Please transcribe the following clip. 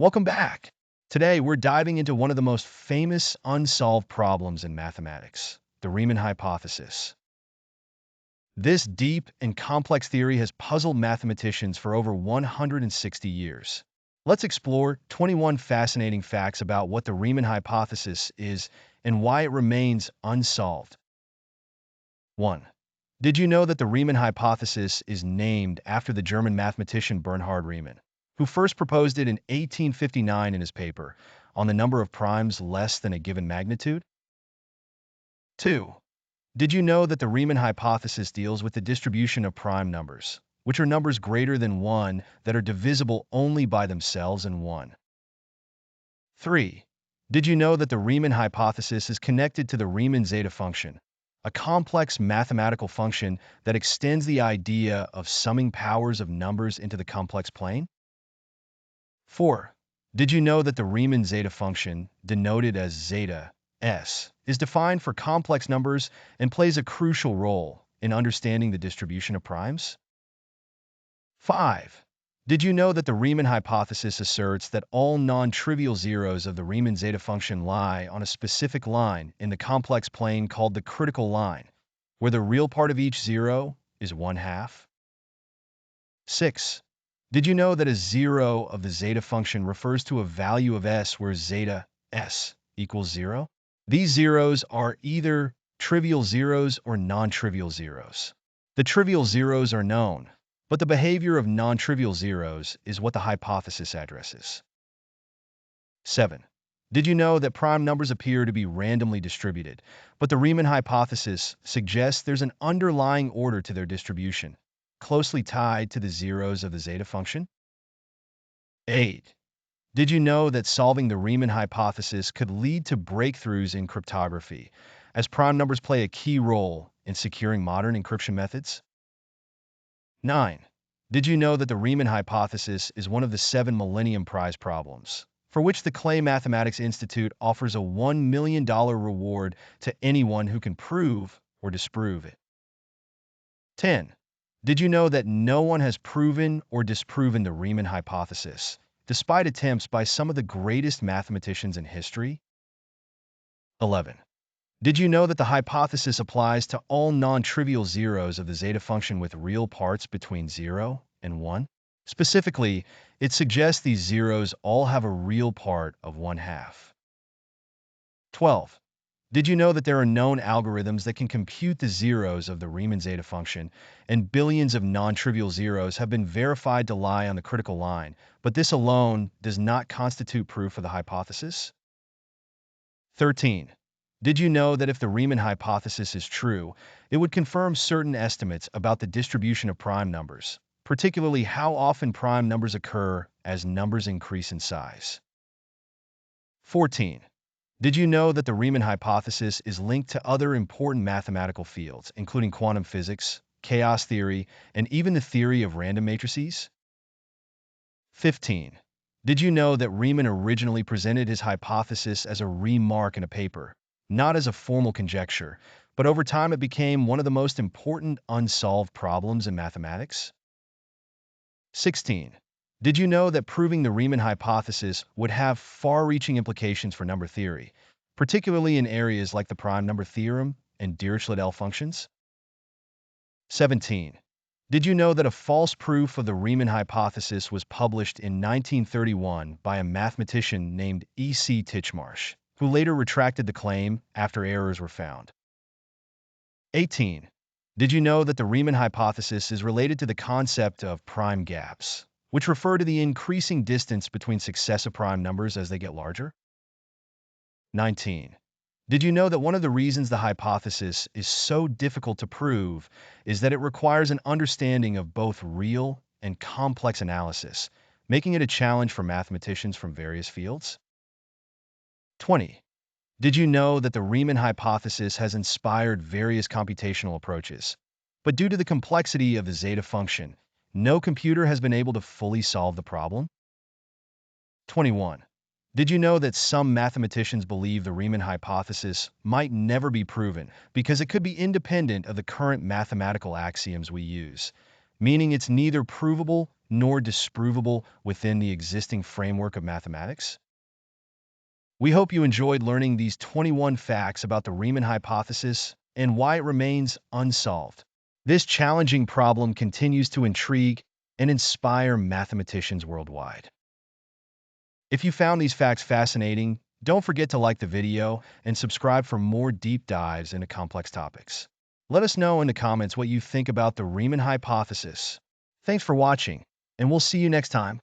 Welcome back. Today, we're diving into one of the most famous unsolved problems in mathematics, the Riemann hypothesis. This deep and complex theory has puzzled mathematicians for over 160 years. Let's explore 21 fascinating facts about what the Riemann hypothesis is and why it remains unsolved. 1. Did you know that the Riemann hypothesis is named after the German mathematician Bernhard Riemann, who first proposed it in 1859 in his paper on the number of primes less than a given magnitude? 2. Did you know that the Riemann hypothesis deals with the distribution of prime numbers, which are numbers greater than 1 that are divisible only by themselves and 1? 3. Did you know that the Riemann hypothesis is connected to the Riemann zeta function, a complex mathematical function that extends the idea of summing powers of numbers into the complex plane? 4. Did you know that the Riemann zeta function, denoted as zeta s, is defined for complex numbers and plays a crucial role in understanding the distribution of primes? 5. Did you know that the Riemann hypothesis asserts that all non-trivial zeros of the Riemann zeta function lie on a specific line in the complex plane called the critical line, where the real part of each zero is 1/2? 6. Did you know that a zero of the zeta function refers to a value of s where zeta s equals 0? These zeros are either trivial zeros or non-trivial zeros. The trivial zeros are known, but the behavior of non-trivial zeros is what the hypothesis addresses. 7. Did you know that prime numbers appear to be randomly distributed, but the Riemann hypothesis suggests there's an underlying order to their distribution, closely tied to the zeros of the zeta function? 8. Did you know that solving the Riemann hypothesis could lead to breakthroughs in cryptography, as prime numbers play a key role in securing modern encryption methods? 9. Did you know that the Riemann hypothesis is one of the 7 Millennium Prize problems, for which the Clay Mathematics Institute offers a $1 million reward to anyone who can prove or disprove it? 10. Did you know that no one has proven or disproven the Riemann hypothesis, despite attempts by some of the greatest mathematicians in history? 11. Did you know that the hypothesis applies to all non-trivial zeros of the zeta function with real parts between 0 and 1? Specifically, it suggests these zeros all have a real part of 1/2. 12. Did you know that there are known algorithms that can compute the zeros of the Riemann zeta function, and billions of non-trivial zeros have been verified to lie on the critical line, but this alone does not constitute proof of the hypothesis? 13. Did you know that if the Riemann hypothesis is true, it would confirm certain estimates about the distribution of prime numbers, particularly how often prime numbers occur as numbers increase in size? 14. Did you know that the Riemann hypothesis is linked to other important mathematical fields, including quantum physics, chaos theory, and even the theory of random matrices? 15. Did you know that Riemann originally presented his hypothesis as a remark in a paper, not as a formal conjecture, but over time it became one of the most important unsolved problems in mathematics? 16. Did you know that proving the Riemann hypothesis would have far-reaching implications for number theory, particularly in areas like the prime number theorem and Dirichlet-L functions? 17. Did you know that a false proof of the Riemann hypothesis was published in 1931 by a mathematician named E.C. Titchmarsh, who later retracted the claim after errors were found? 18. Did you know that the Riemann hypothesis is related to the concept of prime gaps, which refer to the increasing distance between successive prime numbers as they get larger? 19. Did you know that one of the reasons the hypothesis is so difficult to prove is that it requires an understanding of both real and complex analysis, making it a challenge for mathematicians from various fields? 20. Did you know that the Riemann hypothesis has inspired various computational approaches, but due to the complexity of the zeta function, no computer has been able to fully solve the problem? 21. Did you know that some mathematicians believe the Riemann hypothesis might never be proven because it could be independent of the current mathematical axioms we use, meaning it's neither provable nor disprovable within the existing framework of mathematics? We hope you enjoyed learning these 21 facts about the Riemann hypothesis and why it remains unsolved. This challenging problem continues to intrigue and inspire mathematicians worldwide. If you found these facts fascinating, don't forget to like the video and subscribe for more deep dives into complex topics. Let us know in the comments what you think about the Riemann hypothesis. Thanks for watching, and we'll see you next time.